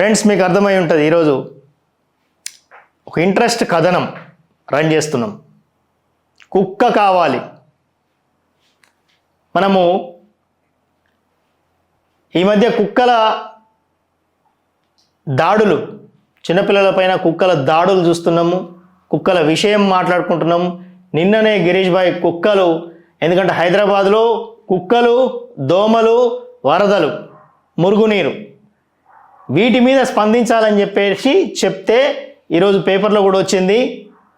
Friends, మీకు అర్థమై ఉంటుంది, ఈరోజు ఒక ఇంట్రెస్ట్ కథనం రన్ చేస్తున్నాం. కుక్క కావాలి. మనము ఈ మధ్య కుక్కల దాడులు, చిన్నపిల్లలపైన కుక్కల దాడులు చూస్తున్నాము. కుక్కల విషయం మాట్లాడుకుంటున్నాము. నిన్ననే గిరీష్ భాయ్ కుక్కలు, ఎందుకంటే హైదరాబాద్లో కుక్కలు, దోమలు, వరదలు, మురుగునీరు, వీటి మీద స్పందించాలని చెప్తే ఈరోజు పేపర్లో కూడా వచ్చింది.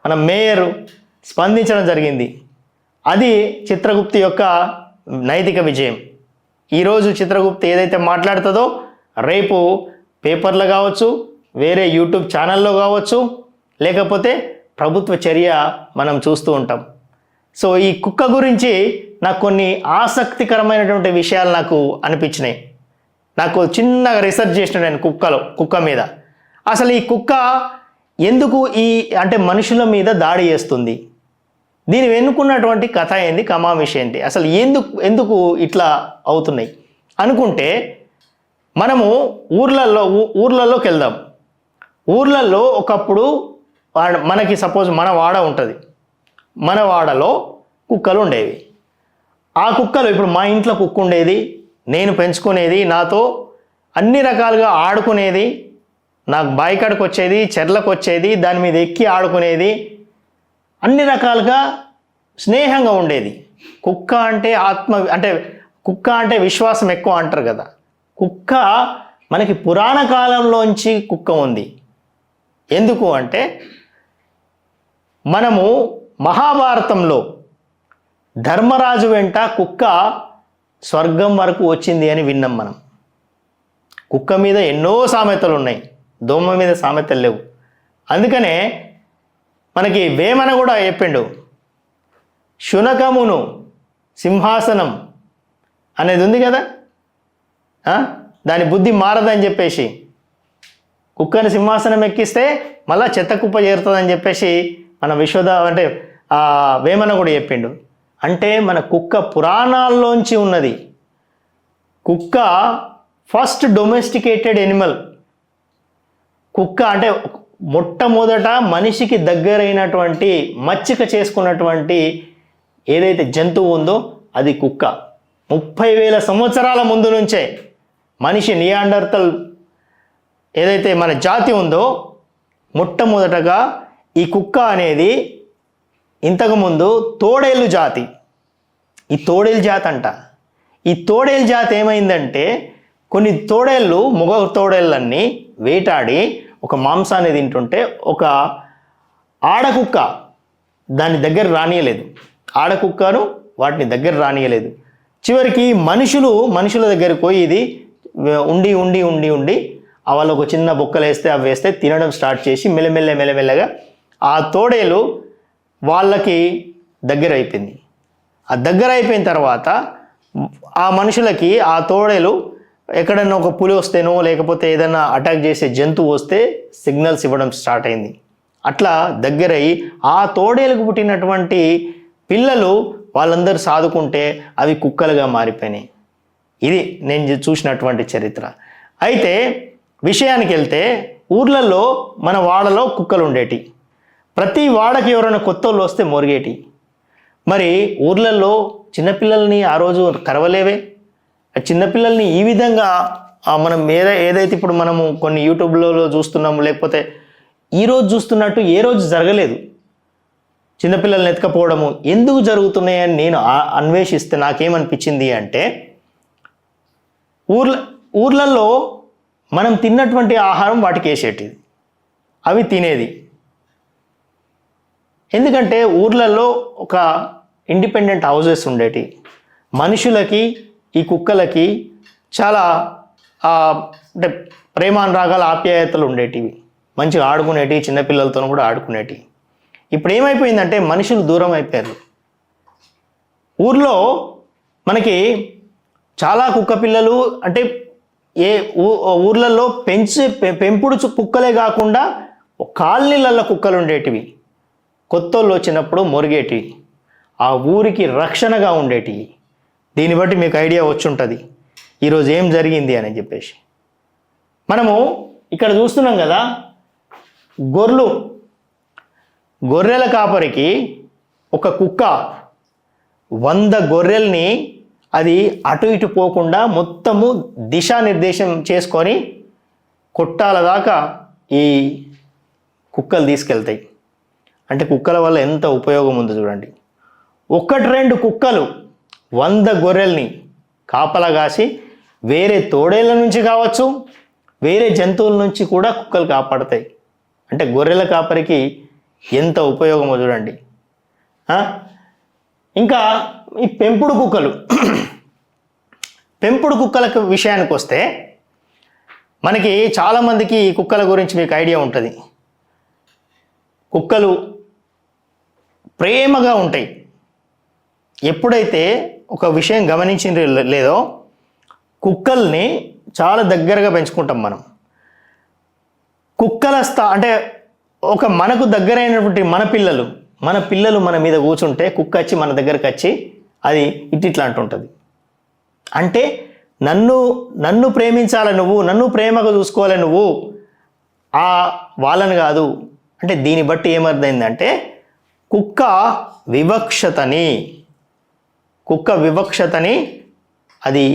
మన మేయర్ స్పందించడం జరిగింది. అది చిత్రగుప్తి యొక్క నైతిక విజయం. ఈరోజు చిత్రగుప్తి ఏదైతే మాట్లాడుతుందో రేపు పేపర్లో కావచ్చు, వేరే యూట్యూబ్ ఛానల్లో కావచ్చు, లేకపోతే ప్రభుత్వ చర్య మనం చూస్తూ ఉంటాం. సో ఈ కుక్క గురించి నాకు కొన్ని ఆసక్తికరమైనటువంటి విషయాలు నాకు అనిపించినాయి. నాకు చిన్నగా రీసెర్చ్ చేసిన నేను కుక్క మీద. అసలు ఈ కుక్క ఎందుకు అంటే మనుషుల మీద దాడి చేస్తుంది, దీని వెనుకున్నటువంటి కథ ఏంది, కమామిషి ఏంటి, అసలు ఎందుకు ఇట్లా అవుతున్నాయి అనుకుంటే మనము ఊర్లలోకి వెళ్దాం. ఊర్లలో ఒకప్పుడు మనకి సపోజ్ మన వాడ ఉంటుంది, మన వాడలో కుక్కలు ఉండేవి. ఆ కుక్కలు ఇప్పుడు మా ఇంట్లో కుక్క ఉండేది, నేను పెంచుకునేది, నాతో అన్ని రకాలుగా ఆడుకునేది, నాకు బాయికాడికి వచ్చేది, చెర్లకు వచ్చేది, దాని మీద ఎక్కి ఆడుకునేది, అన్ని రకాలుగా స్నేహంగా ఉండేది. కుక్క అంటే విశ్వాసం ఎక్కువ అంటారు కదా. కుక్క మనకి పురాణ కాలంలోంచి కుక్క ఉంది. ఎందుకు అంటే మనము మహాభారతంలో ధర్మరాజు వెంట కుక్క స్వర్గం వరకు వచ్చింది అని విన్నాం మనం. కుక్క మీద ఎన్నో సామెతలు ఉన్నాయి, దోమ మీద సామెతలు లేవు. అందుకనే మనకి వేమన కూడా చెప్పిండు, శునకమును సింహాసనం అనేది ఉంది కదా, దాని బుద్ధి మారదని చెప్పేసి కుక్కని సింహాసనం ఎక్కిస్తే మళ్ళా చెత్త కుప్ప చేరుతుందని చెప్పేసి మన వేమన కూడా చెప్పిండు. అంటే మన కుక్క పురాణాల్లోంచి ఉన్నది. కుక్క ఫస్ట్ డొమెస్టికేటెడ్ ఎనిమల్. కుక్క అంటే మొట్టమొదట మనిషికి దగ్గరైనటువంటి మచ్చిక చేసుకున్నటువంటి ఏదైతే జంతువు ఉందో అది కుక్క. 30,000 సంవత్సరాల ముందు నుంచే మనిషి నియాండర్తల్ ఏదైతే మన జాతి ఉందో మొట్టమొదటగా ఈ కుక్క అనేది ఇంతకుముందు తోడేళ్ళు జాతి. ఈ తోడేలు జాతి అంట. ఈ తోడేలు జాతి ఏమైందంటే కొన్ని తోడేళ్ళు, మగ తోడేళ్ళన్నీ వేటాడి ఒక మాంసాన్ని తింటుంటే ఒక ఆడకుక్క దాని దగ్గర రానియలేదు. ఆడకుక్కను వాటిని దగ్గర రానియలేదు. చివరికి మనుషుల దగ్గరికి పోయి ఇది ఉండి వాళ్ళు ఒక చిన్న బొక్కలు అవి వేస్తే తినడం స్టార్ట్ చేసి మెల్లమెల్లగా ఆ తోడేలు వాళ్ళకి దగ్గర అయిపోయింది. ఆ దగ్గర అయిపోయిన తర్వాత ఆ మనుషులకి ఆ తోడేలు ఎక్కడన్నా ఒక పులి వస్తేనో లేకపోతే ఏదైనా అటాక్ చేసే జంతువు వస్తే సిగ్నల్స్ ఇవ్వడం స్టార్ట్ అయింది. అట్లా దగ్గరయ్యి ఆ తోడేలకు పుట్టినటువంటి పిల్లలు వాళ్ళందరూ సాదుకుంటే అవి కుక్కలుగా మారిపోయినాయి. ఇది నేను చూసినటువంటి చరిత్ర. అయితే విషయానికి వెళ్తే ఊర్లలో మన వాడలో కుక్కలు ఉండేటి. ప్రతి వాడకి ఎవరైనా కొత్త వాళ్ళు వస్తే మొరిగేటి. మరి ఊర్లలో చిన్నపిల్లల్ని ఆ రోజు కరవలేవే. చిన్నపిల్లల్ని ఈ విధంగా మనం ఏదైతే ఇప్పుడు మనము కొన్ని యూట్యూబ్లలో చూస్తున్నాము, లేకపోతే ఈరోజు చూస్తున్నట్టు ఏ రోజు జరగలేదు. చిన్నపిల్లల్ని ఎత్తుకపోవడము ఎందుకు జరుగుతున్నాయని నేను అన్వేషిస్తే నాకేమనిపించింది అంటే ఊర్లలో మనం తిన్నటువంటి ఆహారం వాటికి వేసేటిది, అవి తినేది. ఎందుకంటే ఊర్లలో ఒక ఇండిపెండెంట్ హౌసెస్ ఉండేటి. మనుషులకి ఈ కుక్కలకి చాలా అంటే ప్రేమానురాగాల ఆప్యాయతలు ఉండేటివి. మంచిగా ఆడుకునేటివి, చిన్నపిల్లలతో కూడా ఆడుకునేటివి. ఇప్పుడు ఏమైపోయిందంటే మనుషులు దూరం అయిపోయారు. ఊర్లో మనకి చాలా కుక్క పిల్లలు అంటే ఊర్లలో పెంపుడు కుక్కలే కాకుండా కాలనీలలో కుక్కలు ఉండేటివి. కొత్తోళ్ళు వచ్చినప్పుడు మొరిగేటివి, ఆ ఊరికి రక్షణగా ఉండేటివి. దీన్ని బట్టి మీకు ఐడియా వచ్చి ఉంటుంది ఈరోజు ఏం జరిగింది అని చెప్పేసి. మనము ఇక్కడ చూస్తున్నాం కదా, గొర్రెల కాపరికి ఒక కుక్క 100 గొర్రెల్ని అది అటు ఇటు పోకుండా మొత్తము దిశానిర్దేశం చేసుకొని కొట్టాల దాకా ఈ కుక్కలు తీసుకెళ్తాయి. అంటే కుక్కల వల్ల ఎంత ఉపయోగం ఉందో చూడండి. 1-2 కుక్కలు 100 గొర్రెల్ని కాపలా కాసి వేరే తోడేళ్ళ నుంచి కావచ్చు, వేరే జంతువుల నుంచి కూడా కుక్కలు కాపాడతాయి. అంటే గొర్రెల కాపరికి ఎంత ఉపయోగమో చూడండి. ఇంకా ఈ పెంపుడు కుక్కల విషయానికి వస్తే మనకి చాలామందికి ఈ కుక్కల గురించి మీకు ఐడియా ఉంటుంది. కుక్కలు ప్రేమగా ఉంటాయి. ఎప్పుడైతే ఒక విషయం గమనించింది లేదో, కుక్కల్ని చాలా దగ్గరగా పెంచుకుంటాం మనం. కుక్కల అంటే ఒక మనకు దగ్గరైనటువంటి మన పిల్లలు మన మీద కూర్చుంటే కుక్క వచ్చి మన దగ్గరకు వచ్చి అది ఇట్లా అంటుంటుంది. అంటే నన్ను ప్రేమించాలి నువ్వు, నన్ను ప్రేమగా చూసుకోవాలి నువ్వు, వాళ్ళని కాదు. అంటే దీన్ని బట్టి ఏమర్థమైందంటే కుక్క వివక్షతని అది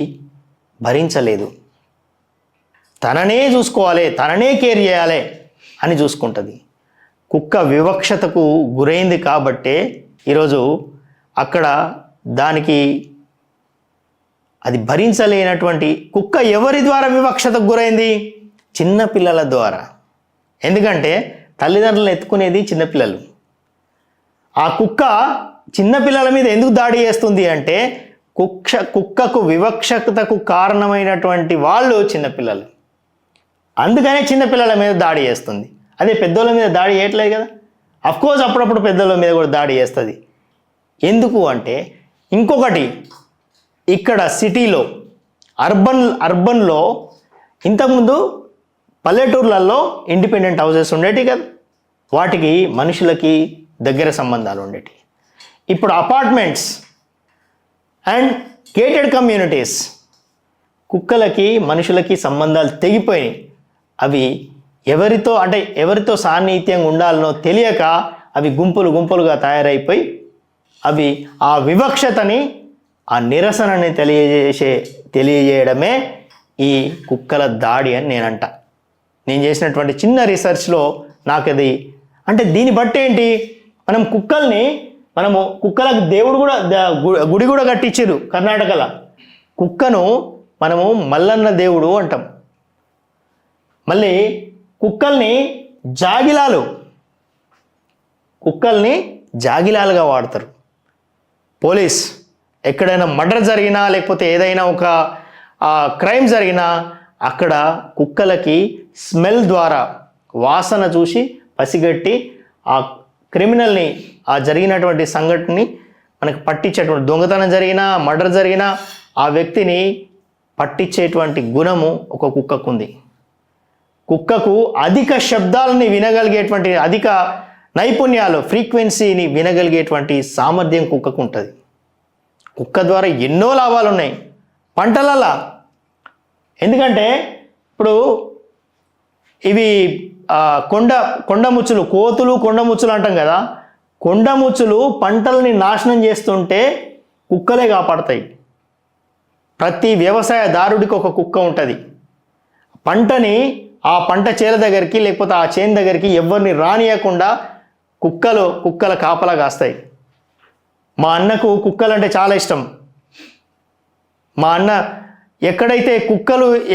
భరించలేదు. తననే చూసుకోవాలి, తననే కేర్ చేయాలి అని చూసుకుంటుంది. కుక్క వివక్షతకు గురైంది కాబట్టే ఈరోజు అక్కడ దానికి అది భరించలేనటువంటి కుక్క ఎవరి ద్వారా వివక్షతకు గురైంది? చిన్నపిల్లల ద్వారా. ఎందుకంటే తల్లిదండ్రులను ఎత్తుకునేది చిన్నపిల్లలు. ఆ కుక్క చిన్నపిల్లల మీద ఎందుకు దాడి చేస్తుంది అంటే కుక్కకు వివక్షతకు కారణమైనటువంటి వాళ్ళు చిన్నపిల్లలు. అందుకనే చిన్నపిల్లల మీద దాడి చేస్తుంది. అదే పెద్దోళ్ళ మీద దాడి చేయట్లేదు కదా. అఫ్కోర్స్ అప్పుడప్పుడు పెద్దోళ్ళ మీద కూడా దాడి చేస్తుంది. ఎందుకు అంటే ఇంకొకటి, ఇక్కడ సిటీలో అర్బన్లో ఇంతకుముందు పల్లెటూర్లలో ఇండిపెండెంట్ హౌసెస్ ఉండేవి కదా, వాటికి మనుషులకి దగ్గర సంబంధాలు ఉండేవి. ఇప్పుడు అపార్ట్మెంట్స్ అండ్ గేటెడ్ కమ్యూనిటీస్, కుక్కలకి మనుషులకి సంబంధాలు తెగిపోయినాయి. అవి ఎవరితో సాన్నిహిత్యంగా ఉండాలనో తెలియక అవి గుంపులుగా తయారైపోయి అవి ఆ వివక్షతని, ఆ నిరసనని తెలియజేయడమే ఈ కుక్కల దాడి అని నేనంట. నేను చేసినటువంటి చిన్న రీసెర్చ్లో నాకు అది అంటే దీన్ని బట్టి ఏంటి, కుక్కలకు దేవుడు కూడా గుడి కూడా కట్టించారు కర్ణాటకలో. కుక్కను మనము మల్లన్న దేవుడు అంటాం. మళ్ళీ కుక్కల్ని జాగిలాలుగా వాడతారు. పోలీస్ ఎక్కడైనా మర్డర్ జరిగినా లేకపోతే ఏదైనా ఒక క్రైమ్ జరిగినా అక్కడ కుక్కలకి స్మెల్ ద్వారా వాసన చూసి పసిగట్టి ఆ క్రిమినల్ని, ఆ జరిగినటువంటి సంఘటనని మనకు పట్టించేటువంటి, దొంగతనం జరిగినా మర్డర్ జరిగినా ఆ వ్యక్తిని పట్టించేటువంటి గుణము ఒక కుక్కకు ఉంది. కుక్కకు అధిక శబ్దాలని వినగలిగేటువంటి, అధిక నైపుణ్యాలు, ఫ్రీక్వెన్సీని వినగలిగేటువంటి సామర్థ్యం కుక్కకు ఉంటుంది. కుక్క ద్వారా ఎన్నో లాభాలు ఉన్నాయి పంటలలో. ఎందుకంటే ఇప్పుడు ఇవి కొండముచ్చులు, కోతులు కొండముచ్చులు అంటాం కదా, కొండముచ్చులు పంటల్ని నాశనం చేస్తుంటే కుక్కలే కాపాడతాయి. ప్రతి వ్యవసాయదారుడికి ఒక కుక్క ఉంటుంది. ఆ పంట చేల దగ్గరికి లేకపోతే ఆ చేను దగ్గరికి ఎవరిని రానియకుండా కుక్కల కాపలా కాస్తాయి. మా అన్నకు కుక్కలంటే చాలా ఇష్టం. మా అన్న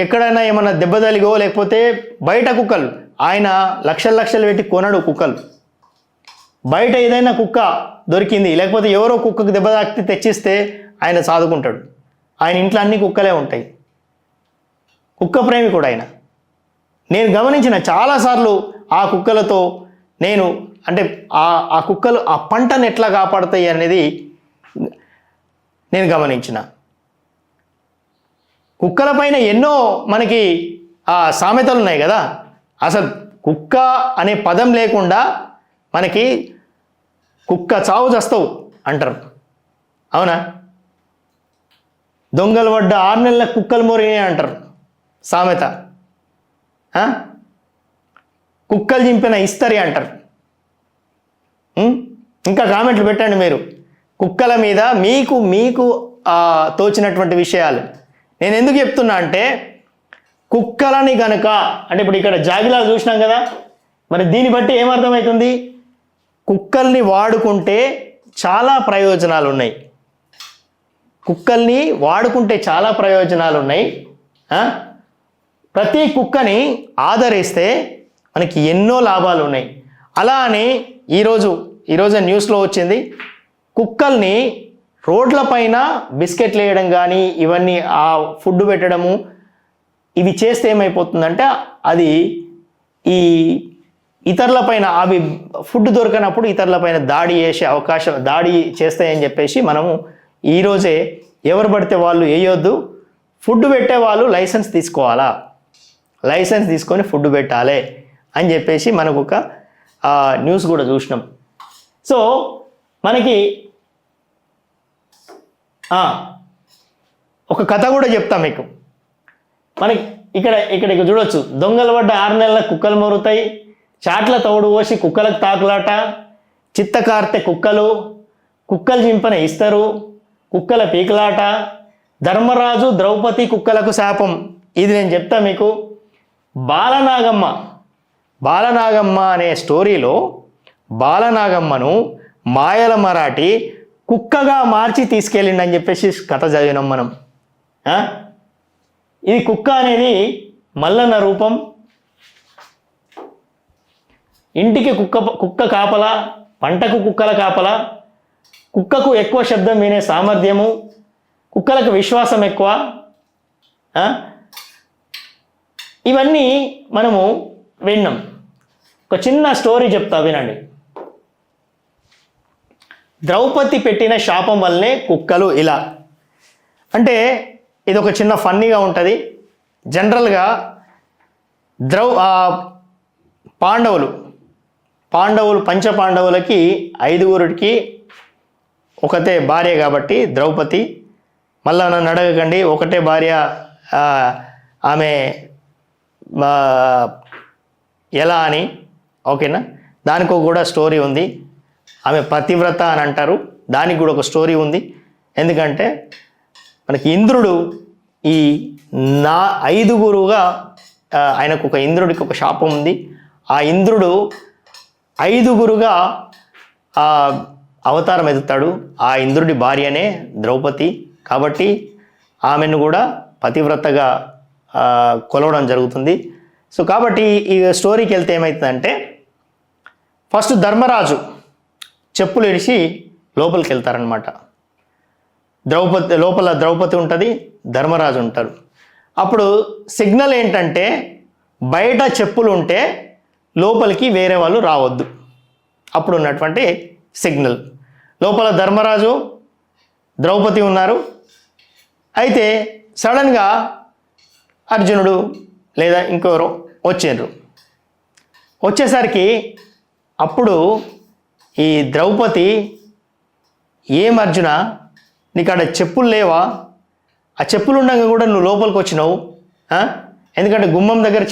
ఎక్కడైనా ఏమన్నా దెబ్బ తలిగో లేకపోతే బయట కుక్కలు, ఆయన లక్షలు పెట్టి కొనడు కుక్కలు. బయట ఏదైనా కుక్క దొరికింది లేకపోతే ఎవరో కుక్కకు దెబ్బ తాకితే తెచ్చిస్తే ఆయన సాదుకుంటాడు. ఆయన ఇంట్లో అన్ని కుక్కలే ఉంటాయి. కుక్క ప్రేమి కూడా ఆయన. నేను గమనించిన చాలాసార్లు ఆ కుక్కలతో ఆ కుక్కలు ఆ పంటను ఎట్లా కాపాడుతాయి అనేది నేను గమనించిన. కుక్కల పైన ఎన్నో మనకి సామెతలు ఉన్నాయి కదా. అసలు కుక్క అనే పదం లేకుండా మనకి కుక్క చావు చస్తావు అంటారు, అవునా? దొంగలు పడ్డ 6 నెలల కుక్కలు మోరినాయి అంటారు సామెత. కుక్కలు చింపిన ఇస్తరి అంటారు. ఇంకా కామెంట్లు పెట్టండి మీరు కుక్కల మీద మీకు మీకు తోచినటువంటి విషయాలు. నేను ఎందుకు చెప్తున్నా అంటే కుక్కలని కనుక అంటే ఇప్పుడు ఇక్కడ జాగిలాలు చూసినాం కదా, మరి దీన్ని బట్టి ఏమర్థమవుతుంది? కుక్కల్ని వాడుకుంటే చాలా ప్రయోజనాలు ఉన్నాయి. కుక్కల్ని వాడుకుంటే చాలా ప్రయోజనాలు ఉన్నాయి. ప్రతి కుక్కని ఆదరిస్తే మనకి ఎన్నో లాభాలు ఉన్నాయి. అలా అని ఈరోజు న్యూస్లో వచ్చింది, కుక్కల్ని రోడ్లపైన బిస్కెట్లు వేయడం కానీ ఇవన్నీ ఆ ఫుడ్ పెట్టడము ఇవి చేస్తే ఏమైపోతుందంటే అది ఈ ఇతరులపైన అవి ఫుడ్ దొరకనప్పుడు ఇతరులపైన దాడి చేస్తాయని చెప్పేసి మనము ఈరోజే ఎవరు పడితే వాళ్ళు వేయొద్దు, ఫుడ్ పెట్టే వాళ్ళు లైసెన్స్ తీసుకోవాలా, లైసెన్స్ తీసుకొని ఫుడ్ పెట్టాలి అని చెప్పేసి మనకు ఒక న్యూస్ కూడా చూసినాం. సో మనకి ఒక కథ కూడా చెప్తాం మీకు. మనకి ఇక్కడ చూడొచ్చు, దొంగలు పడ్డ 6 నెలల కుక్కలు మొరుతాయి, చాట్ల తోడు పోసి కుక్కలకు తాకులాట, చిత్తకార్తె కుక్కలు చింపన ఇస్తారు, కుక్కల పీకలాట, ధర్మరాజు ద్రౌపది కుక్కలకు శాపం. ఇది నేను చెప్తా మీకు. బాలనాగమ్మ అనే స్టోరీలో బాలనాగమ్మను మాయల మరాఠీ కుక్కగా మార్చి తీసుకెళ్ళిండని చెప్పేసి కథ చదివినాం మనం. ఇది కుక్క అనేది మల్లన్న రూపం. ఇంటికి కుక్క కాపలా, పంటకు కుక్కల కాపలా, కుక్కకు ఎక్కువ శబ్దం వినే సామర్థ్యము, కుక్కలకు విశ్వాసం ఎక్కువ. ఇవన్నీ మనము విన్నాం. ఒక చిన్న స్టోరీ చెప్తా వినండి. ద్రౌపది పెట్టిన శాపం వల్లనే కుక్కలు ఇలా అంటే ఇది ఒక చిన్న ఫన్నీగా ఉంటుంది. జనరల్గా పాండవులు పంచపాండవులకి 5గురికి ఒకటే భార్య కాబట్టి ద్రౌపది. మళ్ళా నన్ను అడగకండి ఒకటే భార్య ఆమె ఎలా అని, ఓకేనా? దానికి కూడా స్టోరీ ఉంది. ఆమె పతివ్రత అని అంటారు, దానికి కూడా ఒక స్టోరీ ఉంది. ఎందుకంటే మనకి ఇంద్రుడు ఈ 5గురుగా ఆయనకు ఇంద్రుడికి ఒక శాపం ఉంది. ఆ ఇంద్రుడు 5గురుగా అవతారం ఎత్తుతాడు. ఆ ఇంద్రుడి భార్యనే ద్రౌపది కాబట్టి ఆమెను కూడా పతివ్రతగా కొలవడం జరుగుతుంది. సో కాబట్టి ఈ స్టోరీకి వెళ్తే ఏమవుతుందంటే ఫస్ట్ ధర్మరాజు చెప్పులు ఇడిచి లోపలికి వెళ్తారనమాట. లోపల ద్రౌపది ఉంటుంది, ధర్మరాజు ఉంటారు. అప్పుడు సిగ్నల్ ఏంటంటే బయట చెప్పులు ఉంటే లోపలికి వేరే వాళ్ళు రావద్దు. అప్పుడు ఉన్నటువంటి సిగ్నల్. లోపల ధర్మరాజు ద్రౌపది ఉన్నారు. అయితే సడన్గా అర్జునుడు లేదా ఇంకెవరో వచ్చేసరికి అప్పుడు ఈ ద్రౌపది ఏం అర్జున నీకు అక్కడ చెప్పులు లేవా? ఆ చెప్పులు ఉండగా కూడా నువ్వు లోపలికి వచ్చినావు. ఎందుకంటే గుమ్మం దగ్గర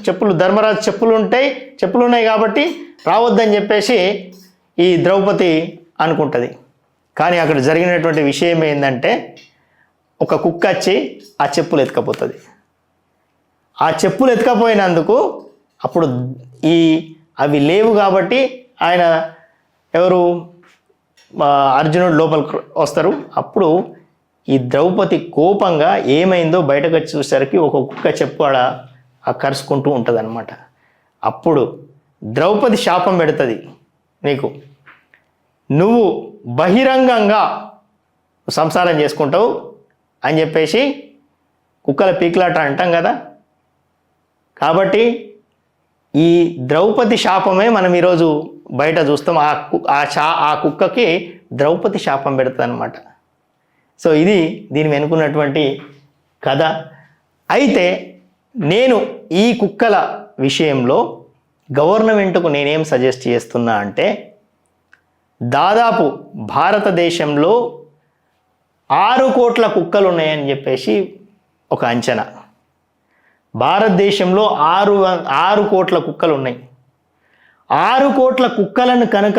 చెప్పులు ధర్మరాజు చెప్పులు ఉన్నాయి కాబట్టి రావద్దని చెప్పేసి ఈ ద్రౌపది అనుకుంటుంది. కానీ అక్కడ జరిగినటువంటి విషయం ఏంటంటే ఒక కుక్క వచ్చి ఆ చెప్పులు ఎత్తుకపోతుంది. ఆ చెప్పులు ఎత్తుకపోయినందుకు అప్పుడు అవి లేవు కాబట్టి ఆయన అర్జునుడు లోపలికి వస్తారు. అప్పుడు ఈ ద్రౌపది కోపంగా ఏమైందో బయటకు వచ్చి చూసరికి ఒక కుక్క చెప్పు ఆడ కరుచుకుంటూ ఉంటుంది అనమాట. అప్పుడు ద్రౌపది శాపం పెడుతుంది, నీకు నువ్వు బహిరంగంగా సంసారం చేసుకుంటావు అని చెప్పేసి కుక్కల పీకులాట అంటాం కదా. కాబట్టి ఈ ద్రౌపది శాపమే మనం ఈరోజు బయట చూస్తాం. ఆ కుక్కకి ద్రౌపది శాపం పెడుతుంది అనమాట. సో ఇది దీని వెనుకున్నటువంటి కథ. అయితే నేను ఈ కుక్కల విషయంలో గవర్నమెంట్కు నేనేం సజెస్ట్ చేస్తున్నా అంటే దాదాపు భారతదేశంలో 6 కోట్ల కుక్కలు ఉన్నాయని చెప్పేసి ఒక అంచనా. భారతదేశంలో 6 కోట్ల కుక్కలు ఉన్నాయి. 6 కోట్ల కుక్కలను కనుక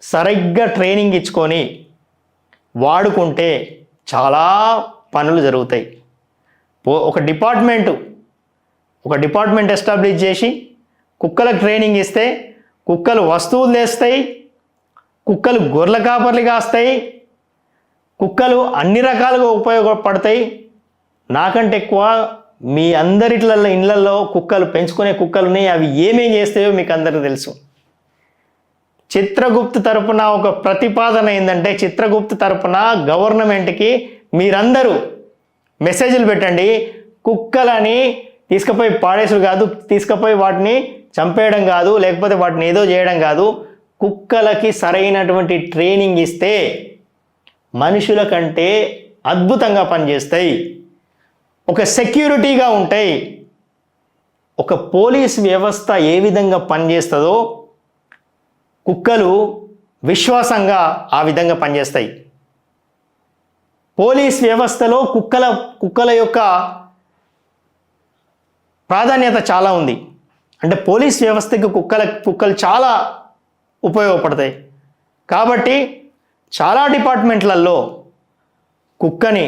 సరిగ్గా ట్రైనింగ్ ఇచ్చుకొని వాడుకుంటే చాలా పనులు జరుగుతాయి. ఒక డిపార్ట్మెంట్ ఎస్టాబ్లిష్ చేసి కుక్కలకు ట్రైనింగ్ ఇస్తే కుక్కలు వస్తువులు తెస్తాయి, కుక్కలు గొర్రెల కాపర్లు కాస్తాయి, కుక్కలు అన్ని రకాలుగా ఉపయోగపడతాయి. నాకంటే ఎక్కువ మీ ఇళ్ళల్లో కుక్కలు పెంచుకునే కుక్కలున్నాయి. అవి ఏమేం చేస్తాయో మీకు అందరికీ తెలుసు. చిత్రగుప్త్ తరపున ఒక ప్రతిపాదన ఏంటంటే, చిత్రగుప్త్ తరపున గవర్నమెంట్కి మీరందరూ మెసేజ్లు పెట్టండి. కుక్కలని తీసుకుపోయి పాడేసుడు కాదు, తీసుకుపోయి వాటిని చంపేయడం కాదు, లేకపోతే వాటిని ఏదో చేయడం కాదు. కుక్కలకి సరైనటువంటి ట్రైనింగ్ ఇస్తే మనుషుల కంటే అద్భుతంగా పనిచేస్తాయి, ఒక సెక్యూరిటీగా ఉంటాయి. ఒక పోలీస్ వ్యవస్థ ఏ విధంగా పనిచేస్తుందో కుక్కలు విశ్వాసంగా ఆ విధంగా పనిచేస్తాయి. పోలీస్ వ్యవస్థలో కుక్కల యొక్క ప్రాధాన్యత చాలా ఉంది. అంటే పోలీస్ వ్యవస్థకి కుక్కలు చాలా ఉపయోగపడతాయి. కాబట్టి చాలా డిపార్ట్మెంట్లలో కుక్కని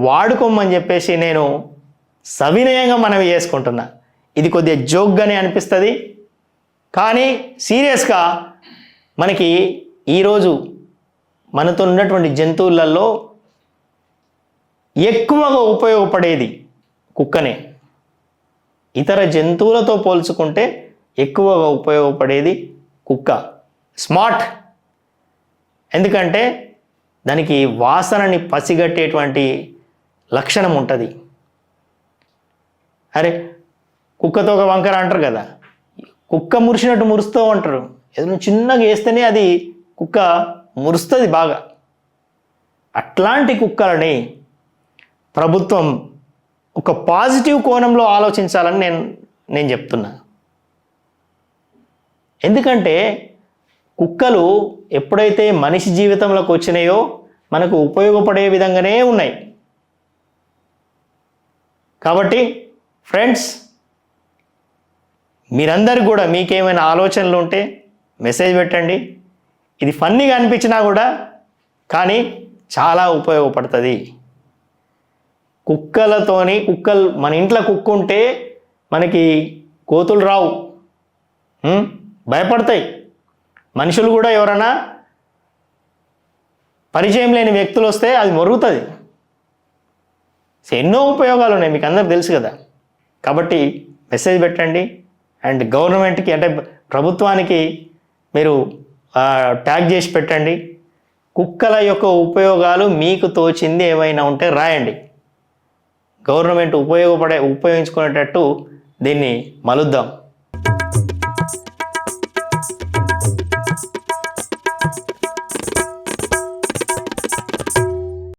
వాడుకోమని చెప్పేసి నేను సవినయంగా మనవి చేసుకుంటున్నా. ఇది కొద్దిగా జోక్గానే అనిపిస్తుంది, కానీ సీరియస్గా మనకి ఈరోజు మనతో ఉన్నటువంటి జంతువులలో ఎక్కువగా ఉపయోగపడేది కుక్కనే. ఇతర జంతువులతో పోల్చుకుంటే ఎక్కువగా ఉపయోగపడేది కుక్క. స్మార్ట్, ఎందుకంటే దానికి వాసనని పసిగట్టేటువంటి లక్షణం ఉంటుంది. అరే కుక్కతో ఒక వంకర అంటారు కదా, కుక్క మురిసినట్టు మురుస్తూ అంటారు. ఏదైనా చిన్నగా వేస్తేనే అది కుక్క మురుస్తుంది బాగా. అట్లాంటి కుక్కలని ప్రభుత్వం ఒక పాజిటివ్ కోణంలో ఆలోచించాలని నేను చెప్తున్నా. ఎందుకంటే కుక్కలు ఎప్పుడైతే మనిషి జీవితంలోకి వచ్చినాయో మనకు ఉపయోగపడే విధంగానే ఉన్నాయి. కాబట్టి ఫ్రెండ్స్, మీరందరూ కూడా మీకేమైనా ఆలోచనలు ఉంటే మెసేజ్ పెట్టండి. ఇది ఫన్నీగా అనిపించినా కూడా కానీ చాలా ఉపయోగపడుతుంది. మన ఇంట్లో కుక్క ఉంటే మనకి కోతులు రావు, భయపడతాయి. మనుషులు కూడా ఎవరైనా పరిచయం లేని వ్యక్తులు వస్తే అది మొరుగుతుంది. ఎన్నో ఉపయోగాలు ఉన్నాయి, మీకు అందరికి తెలుసు కదా. కాబట్టి మెసేజ్ పెట్టండి. అండ్ గవర్నమెంట్కి అంటే ప్రభుత్వానికి మీరు ట్యాగ్ చేసి పెట్టండి. కుక్కల యొక్క ఉపయోగాలు మీకు తోచింది ఏమైనా ఉంటే రాయండి. గవర్నమెంట్ ఉపయోగించుకునేటట్టు దీన్ని మలుద్దాం.